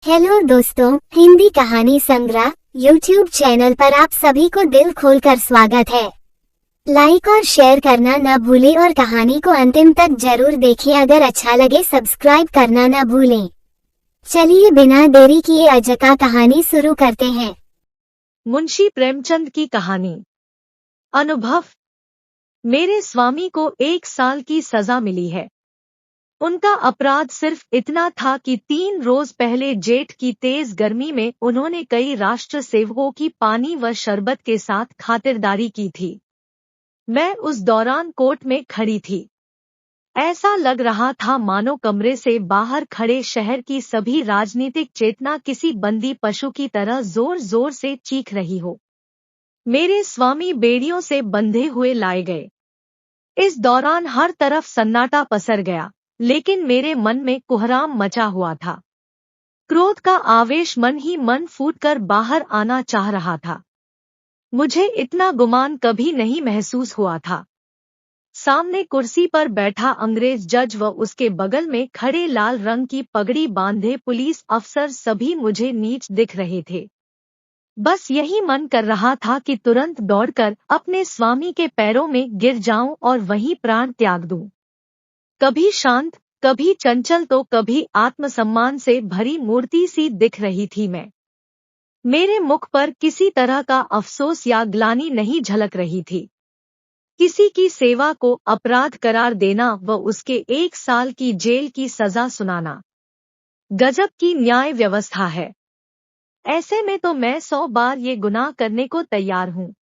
Hello दोस्तों, हिंदी कहानी संग्रह यूट्यूब चैनल पर आप सभी को दिल खोलकर स्वागत है। लाइक और शेयर करना न भूलें और कहानी को अंतिम तक जरूर देखें। अगर अच्छा लगे सब्सक्राइब करना न भूलें। चलिए बिना देरी किए आज का कहानी शुरू करते हैं। मुंशी प्रेमचंद की कहानी। अनुभव। मेरे स्वामी को 1 साल की सजा मिली है। उनका अपराध सिर्फ इतना था कि 3 रोज पहले जेठ की तेज गर्मी में उन्होंने कई राष्ट्र सेवकों की पानी व शरबत के साथ खातिरदारी की थी। मैं उस दौरान कोर्ट में खड़ी थी। ऐसा लग रहा था मानो कमरे से बाहर खड़े शहर की सभी राजनीतिक चेतना किसी बंदी पशु की तरह जोर जोर से चीख रही हो। मेरे स्वामी बेड़ियों से बंधे हुए लाए गए। इस दौरान हर तरफ सन्नाटा पसर गया, लेकिन मेरे मन में कोहराम मचा हुआ था। क्रोध का आवेश मन ही मन फूटकर बाहर आना चाह रहा था। मुझे इतना गुमान कभी नहीं महसूस हुआ था। सामने कुर्सी पर बैठा अंग्रेज जज व उसके बगल में खड़े लाल रंग की पगड़ी बांधे पुलिस अफसर सभी मुझे नीच दिख रहे थे। बस यही मन कर रहा था कि तुरंत दौड़कर अपने स्वामी के पैरों में गिर जाऊं और वहीं प्राण त्याग दूं। कभी शांत, कभी चंचल तो कभी आत्मसम्मान से भरी मूर्ति सी दिख रही थी मैं। मेरे मुख पर किसी तरह का अफसोस या ग्लानि नहीं झलक रही थी। किसी की सेवा को अपराध करार देना व उसके 1 साल की जेल की सजा सुनाना गजब की न्याय व्यवस्था है। ऐसे में तो मैं 100 बार ये गुनाह करने को तैयार हूँ।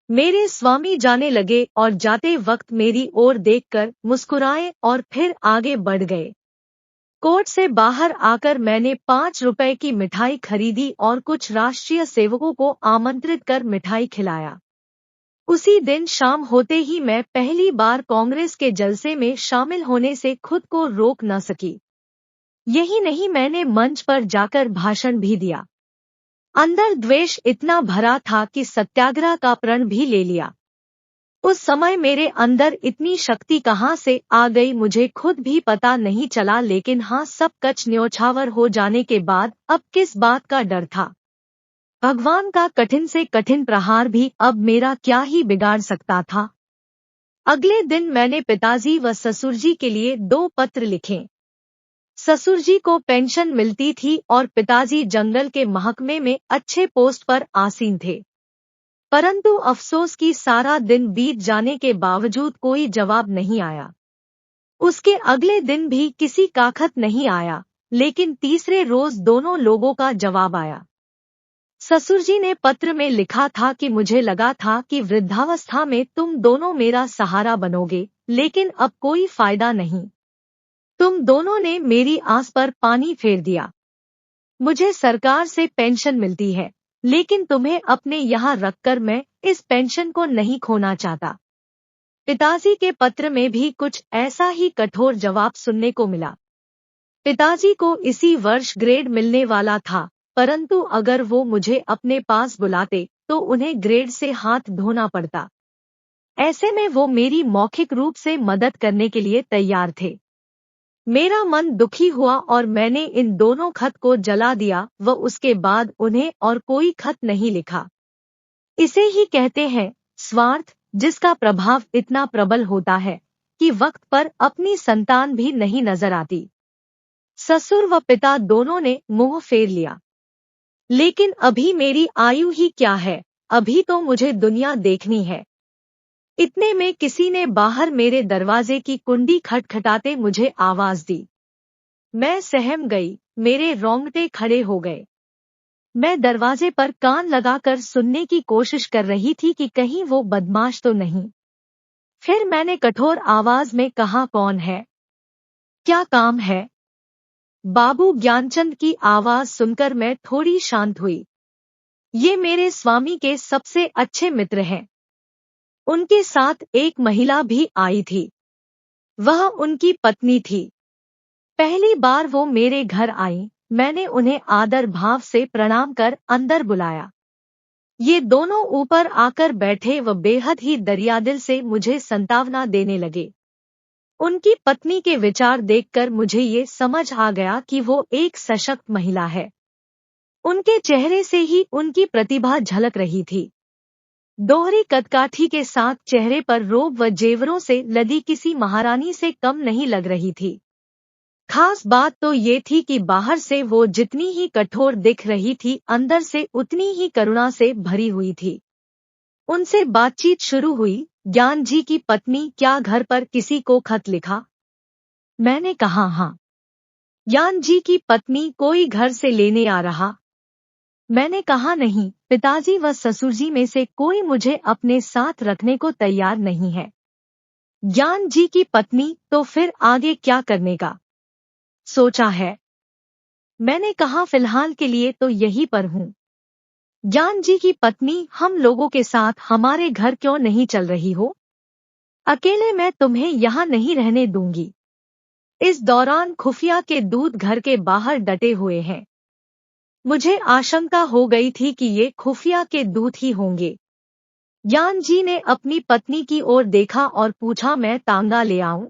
मेरे स्वामी जाने लगे और जाते वक्त मेरी ओर देखकर मुस्कुराए और फिर आगे बढ़ गए। कोर्ट से बाहर आकर मैंने 5 रुपए की मिठाई खरीदी और कुछ राष्ट्रीय सेवकों को आमंत्रित कर मिठाई खिलाया। उसी दिन शाम होते ही मैं पहली बार कांग्रेस के जलसे में शामिल होने से खुद को रोक न सकी। यही नहीं, मैंने मंच पर जाकर भाषण भी दिया। अंदर द्वेष इतना भरा था कि सत्याग्रह का प्रण भी ले लिया। उस समय मेरे अंदर इतनी शक्ति कहाँ से आ गई मुझे खुद भी पता नहीं चला, लेकिन हाँ, सब कच न्योछावर हो जाने के बाद अब किस बात का डर था। भगवान का कठिन से कठिन प्रहार भी अब मेरा क्या ही बिगाड़ सकता था। अगले दिन मैंने पिताजी व ससुरजी के लिए 2 पत्र लिखे। ससुरजी को पेंशन मिलती थी और पिताजी जंगल के महकमे में अच्छे पोस्ट पर आसीन थे। परंतु अफसोस कि सारा दिन बीत जाने के बावजूद कोई जवाब नहीं आया। उसके अगले दिन भी किसी का खत नहीं आया, लेकिन तीसरे रोज दोनों लोगों का जवाब आया। ससुरजी ने पत्र में लिखा था कि मुझे लगा था कि वृद्धावस्था में तुम दोनों मेरा सहारा बनोगे, लेकिन अब कोई फायदा नहीं। तुम दोनों ने मेरी आस पर पानी फेर दिया। मुझे सरकार से पेंशन मिलती है, लेकिन तुम्हें अपने यहाँ रखकर मैं इस पेंशन को नहीं खोना चाहता। पिताजी के पत्र में भी कुछ ऐसा ही कठोर जवाब सुनने को मिला। पिताजी को इसी वर्ष ग्रेड मिलने वाला था, परंतु अगर वो मुझे अपने पास बुलाते तो उन्हें ग्रेड से हाथ धोना पड़ता। ऐसे में वो मेरी मौखिक रूप से मदद करने के लिए तैयार थे। मेरा मन दुखी हुआ और मैंने इन दोनों खत को जला दिया व उसके बाद उन्हें और कोई खत नहीं लिखा। इसे ही कहते हैं स्वार्थ, जिसका प्रभाव इतना प्रबल होता है कि वक्त पर अपनी संतान भी नहीं नजर आती। ससुर व पिता दोनों ने मुंह फेर लिया। लेकिन अभी मेरी आयु ही क्या है, अभी तो मुझे दुनिया देखनी है। इतने में किसी ने बाहर मेरे दरवाजे की कुंडी खटखटाते मुझे आवाज दी। मैं सहम गई, मेरे रोंगटे खड़े हो गए। मैं दरवाजे पर कान लगाकर सुनने की कोशिश कर रही थी कि कहीं वो बदमाश तो नहीं। फिर मैंने कठोर आवाज में कहा, कौन है? क्या काम है? बाबू ज्ञानचंद की आवाज सुनकर मैं थोड़ी शांत हुई। ये मेरे स्वामी के सबसे अच्छे मित्र हैं। उनके साथ एक महिला भी आई थी। वह उनकी पत्नी थी। पहली बार वो मेरे घर आई, मैंने उन्हें आदर भाव से प्रणाम कर अंदर बुलाया। ये दोनों ऊपर आकर बैठे व बेहद ही दरियादिल से मुझे संतावना देने लगे। उनकी पत्नी के विचार देखकर मुझे ये समझ आ गया कि वो एक सशक्त महिला है। उनके चेहरे से ही उनकी प्रतिभा झलक रही थी। दोहरी कदकाठी के साथ चेहरे पर रोब व जेवरों से लदी किसी महारानी से कम नहीं लग रही थी। खास बात तो ये थी कि बाहर से वो जितनी ही कठोर दिख रही थी, अंदर से उतनी ही करुणा से भरी हुई थी। उनसे बातचीत शुरू हुई। ज्ञान जी की पत्नी, क्या घर पर किसी को खत लिखा? मैंने कहा हाँ। ज्ञान जी की पत्नी, कोई घर से लेने आ रहा? मैंने कहा नहीं, पिताजी व ससुरजी में से कोई मुझे अपने साथ रखने को तैयार नहीं है। ज्ञान जी की पत्नी, तो फिर आगे क्या करने का सोचा है? मैंने कहा फिलहाल के लिए तो यहीं पर हूँ। ज्ञान जी की पत्नी, हम लोगों के साथ हमारे घर क्यों नहीं चल रही हो? अकेले मैं तुम्हें यहाँ नहीं रहने दूंगी। इस दौरान खुफिया के दूत घर के बाहर डटे हुए हैं। मुझे आशंका हो गई थी कि ये खुफिया के दूत ही होंगे। ज्ञान जी ने अपनी पत्नी की ओर देखा और पूछा, मैं तांगा ले आऊं?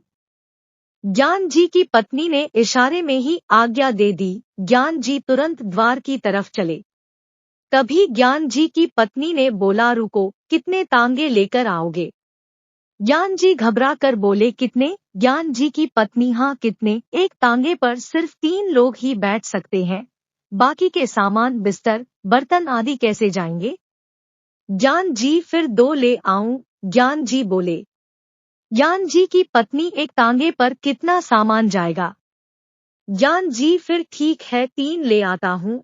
ज्ञान जी की पत्नी ने इशारे में ही आज्ञा दे दी। ज्ञान जी तुरंत द्वार की तरफ चले। तभी ज्ञान जी की पत्नी ने बोला, रुको, कितने तांगे लेकर आओगे? ज्ञान जी घबरा कर बोले, कितने? ज्ञान जी की पत्नी, हाँ कितने, एक तांगे पर सिर्फ 3 लोग ही बैठ सकते हैं, बाकी के सामान, बिस्तर, बर्तन आदि कैसे जाएंगे? ज्ञान जी, फिर 2 ले आऊं? ज्ञान जी बोले। ज्ञान जी की पत्नी, एक तांगे पर कितना सामान जाएगा? ज्ञान जी, फिर ठीक है 3 ले आता हूँ।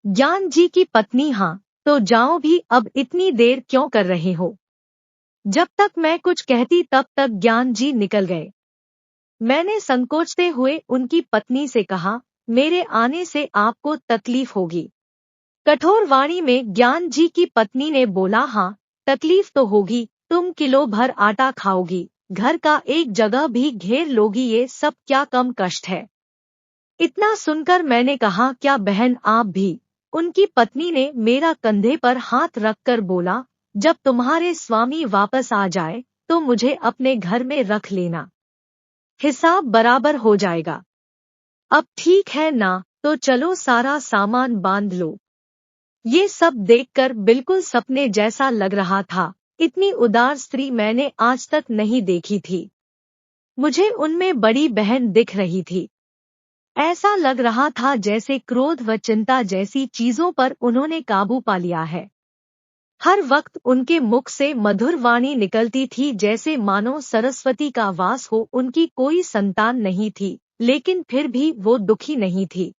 ज्ञान जी की पत्नी, हाँ तो जाओ भी, अब इतनी देर क्यों कर रहे हो? जब तक मैं कुछ कहती तब तक ज्ञान जी निकल गए। मैंने संकोचते हुए उनकी पत्नी से कहा, मेरे आने से आपको तकलीफ होगी। कठोर वाणी में ज्ञान जी की पत्नी ने बोला, हाँ तकलीफ तो होगी, तुम किलो भर आटा खाओगी, घर का एक जगह भी घेर लोगी, ये सब क्या कम कष्ट है? इतना सुनकर मैंने कहा, क्या बहन आप भी? उनकी पत्नी ने मेरा कंधे पर हाथ रखकर बोला, जब तुम्हारे स्वामी वापस आ जाए तो मुझे अपने घर में रख लेना, हिसाब बराबर हो जाएगा। अब ठीक है ना, तो चलो सारा सामान बांध लो। ये सब देखकर बिल्कुल सपने जैसा लग रहा था। इतनी उदार स्त्री मैंने आज तक नहीं देखी थी। मुझे उनमें बड़ी बहन दिख रही थी। ऐसा लग रहा था जैसे क्रोध व चिंता जैसी चीजों पर उन्होंने काबू पा लिया है। हर वक्त उनके मुख से मधुर वाणी निकलती थी, जैसे मानो सरस्वती का वास हो। उनकी कोई संतान नहीं थी, लेकिन फिर भी वो दुखी नहीं थी।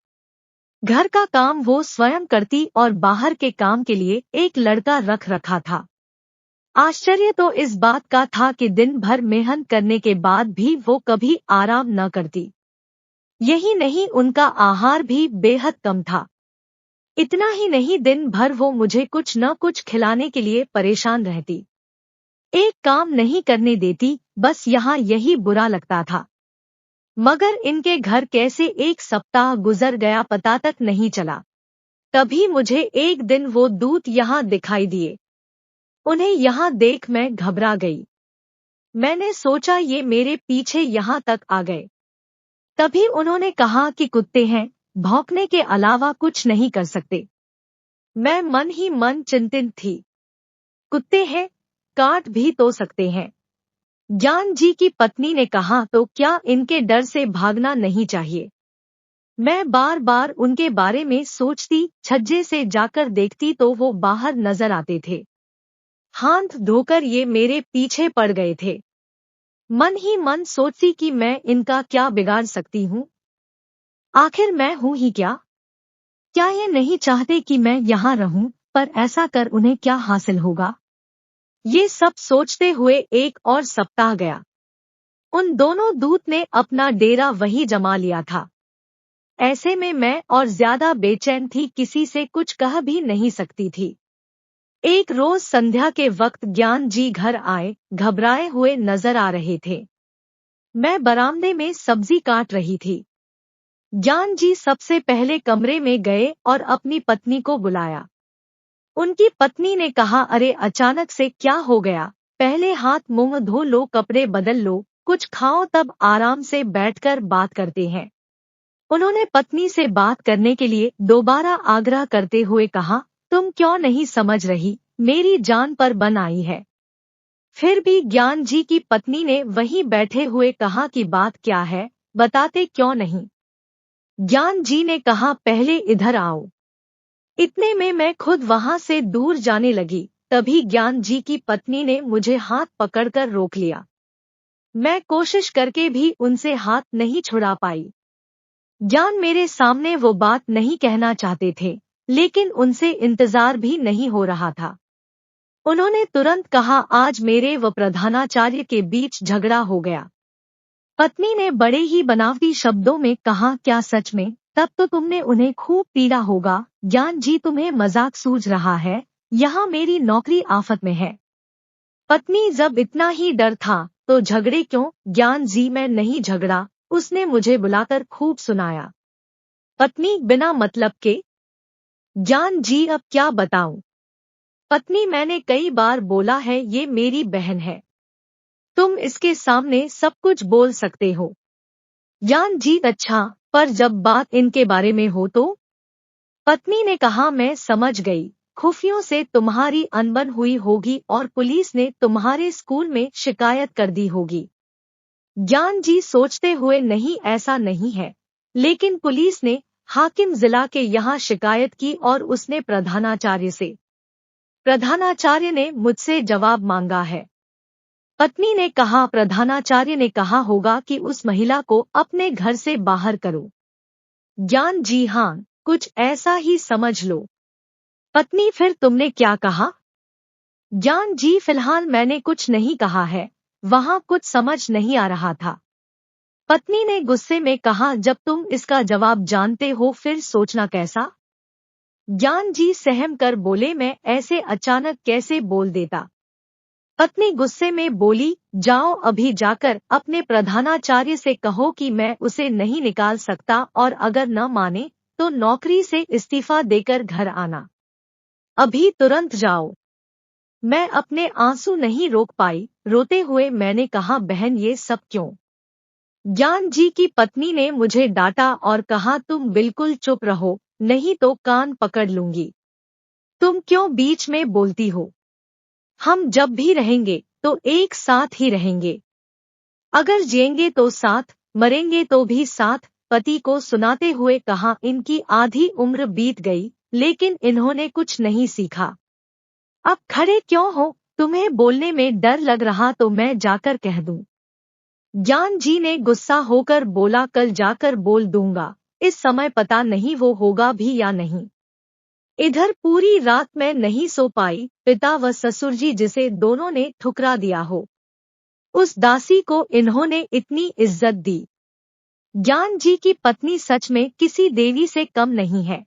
घर का काम वो स्वयं करती और बाहर के काम के लिए एक लड़का रख रखा था। आश्चर्य तो इस बात का था कि दिन भर मेहनत करने के बाद भी वो कभी आराम न करती। यही नहीं, उनका आहार भी बेहद कम था। इतना ही नहीं, दिन भर वो मुझे कुछ न कुछ खिलाने के लिए परेशान रहती। एक काम नहीं करने देती, बस यहाँ यही बुरा लगता था। मगर इनके घर कैसे 1 सप्ताह गुजर गया पता तक नहीं चला। तभी मुझे एक दिन वो दूत यहाँ दिखाई दिए। उन्हें यहाँ देख मैं घबरा गई। मैंने सोचा ये मेरे पीछे यहाँ तक आ गए। तभी उन्होंने कहा कि कुत्ते हैं, भौंकने के अलावा कुछ नहीं कर सकते। मैं मन ही मन चिंतित थी। कुत्ते हैं, काट भी तो सकते हैं। ज्ञान जी की पत्नी ने कहा, तो क्या इनके डर से भागना नहीं चाहिए? मैं बार बार उनके बारे में सोचती, छज्जे से जाकर देखती तो वो बाहर नजर आते थे। हाथ धोकर ये मेरे पीछे पड़ गए थे। मन ही मन सोचती कि मैं इनका क्या बिगाड़ सकती हूँ? आखिर मैं हूँ ही क्या? क्या ये नहीं चाहते कि मैं यहाँ रहूं? पर ऐसा कर उन्हें क्या हासिल होगा? ये सब सोचते हुए 1 और सप्ताह गया। उन दोनों दूत ने अपना डेरा वहीं जमा लिया था। ऐसे में मैं और ज्यादा बेचैन थी, किसी से कुछ कह भी नहीं सकती थी। एक रोज संध्या के वक्त ज्ञान जी घर आए, घबराए हुए नजर आ रहे थे। मैं बरामदे में सब्जी काट रही थी। ज्ञान जी सबसे पहले कमरे में गए और अपनी पत्नी को बुलाया। उनकी पत्नी ने कहा, अरे अचानक से क्या हो गया? पहले हाथ मुंह धो लो, कपड़े बदल लो, कुछ खाओ तब आराम से बैठकर बात करते हैं। उन्होंने पत्नी से बात करने के लिए दोबारा आग्रह करते हुए कहा, तुम क्यों नहीं समझ रही, मेरी जान पर बन आई है। फिर भी ज्ञान जी की पत्नी ने वहीं बैठे हुए कहा कि बात क्या है, बताते क्यों नहीं। ज्ञान जी ने कहा, पहले इधर आओ। इतने में मैं खुद वहां से दूर जाने लगी, तभी ज्ञान जी की पत्नी ने मुझे हाथ पकड़कर रोक लिया। मैं कोशिश करके भी उनसे हाथ नहीं छुड़ा पाई। ज्ञान मेरे सामने वो बात नहीं कहना चाहते थे, लेकिन उनसे इंतजार भी नहीं हो रहा था। उन्होंने तुरंत कहा, आज मेरे व प्रधानाचार्य के बीच झगड़ा हो गया। पत्नी ने बड़े ही बनावटी शब्दों में कहा, क्या सच में? तब तो तुमने उन्हें खूब पीड़ा होगा। ज्ञान जी, तुम्हें मजाक सूझ रहा है? यहाँ मेरी नौकरी आफत में है। पत्नी, जब इतना ही डर था तो झगड़े क्यों? ज्ञान जी, मैं नहीं झगड़ा, उसने मुझे बुलाकर खूब सुनाया। पत्नी, बिना मतलब के? ज्ञान जी, अब क्या बताऊं? पत्नी, मैंने कई बार बोला है ये मेरी बहन है, तुम इसके सामने सब कुछ बोल सकते हो। ज्ञान जी, अच्छा, पर जब बात इनके बारे में हो तो? पत्नी ने कहा, मैं समझ गई, खुफियों से तुम्हारी अनबन हुई होगी और पुलिस ने तुम्हारे स्कूल में शिकायत कर दी होगी। ज्ञान जी सोचते हुए, नहीं ऐसा नहीं है, लेकिन पुलिस ने हाकिम जिला के यहाँ शिकायत की और उसने प्रधानाचार्य ने मुझसे जवाब मांगा है। पत्नी ने कहा, प्रधानाचार्य ने कहा होगा कि उस महिला को अपने घर से बाहर करो। ज्ञान जी, हाँ, कुछ ऐसा ही समझ लो। पत्नी, फिर तुमने क्या कहा? ज्ञान जी, फिलहाल मैंने कुछ नहीं कहा है, वहाँ कुछ समझ नहीं आ रहा था। पत्नी ने गुस्से में कहा, जब तुम इसका जवाब जानते हो फिर सोचना कैसा? ज्ञान जी सहम कर बोले, मैं ऐसे अचानक कैसे बोल देता। पत्नी गुस्से में बोली, जाओ अभी जाकर अपने प्रधानाचार्य से कहो कि मैं उसे नहीं निकाल सकता और अगर न माने तो नौकरी से इस्तीफा देकर घर आना। अभी तुरंत जाओ। मैं अपने आंसू नहीं रोक पाई, रोते हुए मैंने कहा, बहन ये सब क्यों? ज्ञान जी की पत्नी ने मुझे डांटा और कहा, तुम बिल्कुल चुप रहो, नहीं तो कान पकड़ लूंगी। तुम क्यों बीच में बोलती हो? हम जब भी रहेंगे तो एक साथ ही रहेंगे। अगर जिएंगे तो साथ, मरेंगे तो भी साथ। पति को सुनाते हुए कहा, इनकी आधी उम्र बीत गई, लेकिन इन्होंने कुछ नहीं सीखा। अब खड़े क्यों हो? तुम्हें बोलने में डर लग रहा तो मैं जाकर कह दूं। ज्ञान जी ने गुस्सा होकर बोला, कल जाकर बोल दूंगा, इस समय पता नहीं वो होगा भी या नहीं। इधर पूरी रात मैं नहीं सो पाई, पिता व ससुर जी जिसे दोनों ने ठुकरा दिया हो, उस दासी को इन्होंने इतनी इज्जत दी। ज्ञान जी की पत्नी सच में किसी देवी से कम नहीं है।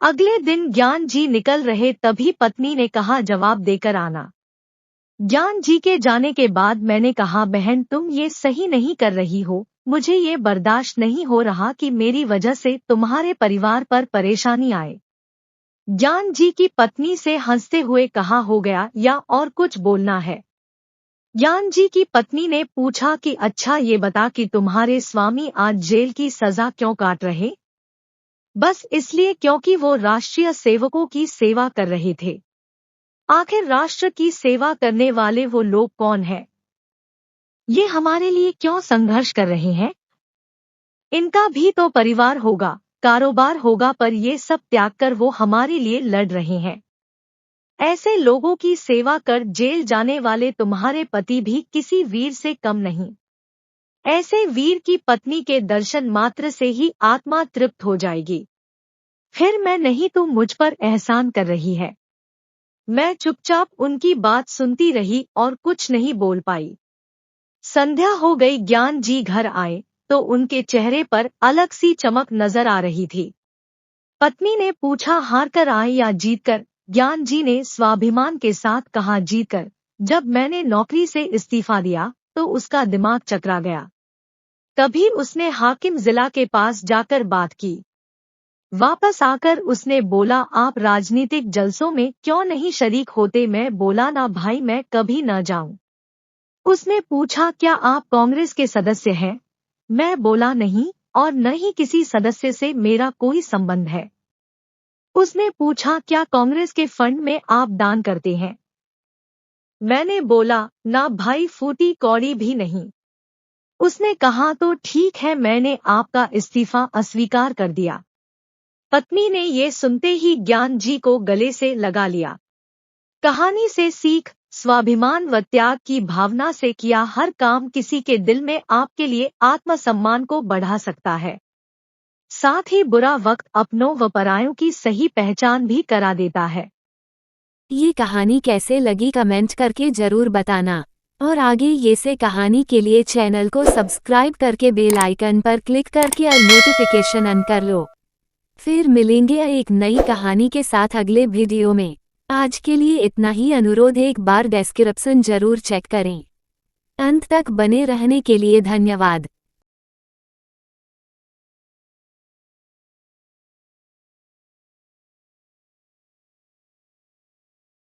अगले दिन ज्ञान जी निकल रहे तभी पत्नी ने कहा, जवाब देकर आना। ज्ञान जी के जाने के बाद मैंने कहा, बहन तुम ये सही नहीं कर रही हो, मुझे ये बर्दाश्त नहीं हो रहा कि मेरी वजह से तुम्हारे परिवार पर परेशानी आए। ज्ञान जी की पत्नी से हंसते हुए कहा, हो गया या और कुछ बोलना है? ज्ञान जी की पत्नी ने पूछा कि अच्छा ये बता कि तुम्हारे स्वामी आज जेल की सजा क्यों काट रहे? बस इसलिए क्योंकि वो राष्ट्रीय सेवकों की सेवा कर रहे थे। आखिर राष्ट्र की सेवा करने वाले वो लोग कौन हैं? ये हमारे लिए क्यों संघर्ष कर रहे हैं? इनका भी तो परिवार होगा, कारोबार होगा, पर ये सब त्याग कर वो हमारे लिए लड़ रहे हैं। ऐसे लोगों की सेवा कर जेल जाने वाले तुम्हारे पति भी किसी वीर से कम नहीं। ऐसे वीर की पत्नी के दर्शन मात्र से ही आत्मा तृप्त हो जाएगी। फिर मैं नहीं तो मुझ पर एहसान कर रही है। मैं चुपचाप उनकी बात सुनती रही और कुछ नहीं बोल पाई। संध्या हो गई। ज्ञान जी घर आए तो उनके चेहरे पर अलग सी चमक नजर आ रही थी। पत्नी ने पूछा, हार कर आए या जीत कर? ज्ञान जी ने स्वाभिमान के साथ कहा, जीत कर। जब मैंने नौकरी से इस्तीफा दिया तो उसका दिमाग चकरा गया। तभी उसने हाकिम जिला के पास जाकर बात की। वापस आकर उसने बोला, आप राजनीतिक जलसों में क्यों नहीं शरीक होते? मैं बोला, ना भाई, मैं कभी न जाऊं। उसने पूछा, क्या आप कांग्रेस के सदस्य हैं? मैं बोला, नहीं, और न ही किसी सदस्य से मेरा कोई संबंध है। उसने पूछा, क्या कांग्रेस के फंड में आप दान करते हैं? मैंने बोला, ना भाई, फूटी कौड़ी भी नहीं। उसने कहा, तो ठीक है, मैंने आपका इस्तीफा अस्वीकार कर दिया। पत्नी ने ये सुनते ही ज्ञान जी को गले से लगा लिया। कहानी से सीख, स्वाभिमान व त्याग की भावना से किया हर काम किसी के दिल में आपके लिए आत्मसम्मान को बढ़ा सकता है। साथ ही बुरा वक्त अपनों व परायों की सही पहचान भी करा देता है। ये कहानी कैसे लगी कमेंट करके जरूर बताना, और आगे ये से कहानी के लिए चैनल को सब्सक्राइब करके बेल आइकन पर क्लिक करके और नोटिफिकेशन ऑन कर लो। फिर मिलेंगे एक नई कहानी के साथ अगले वीडियो में। आज के लिए इतना ही। अनुरोध, एक बार डिस्क्रिप्शन जरूर चेक करें। अंत तक बने रहने के लिए धन्यवाद।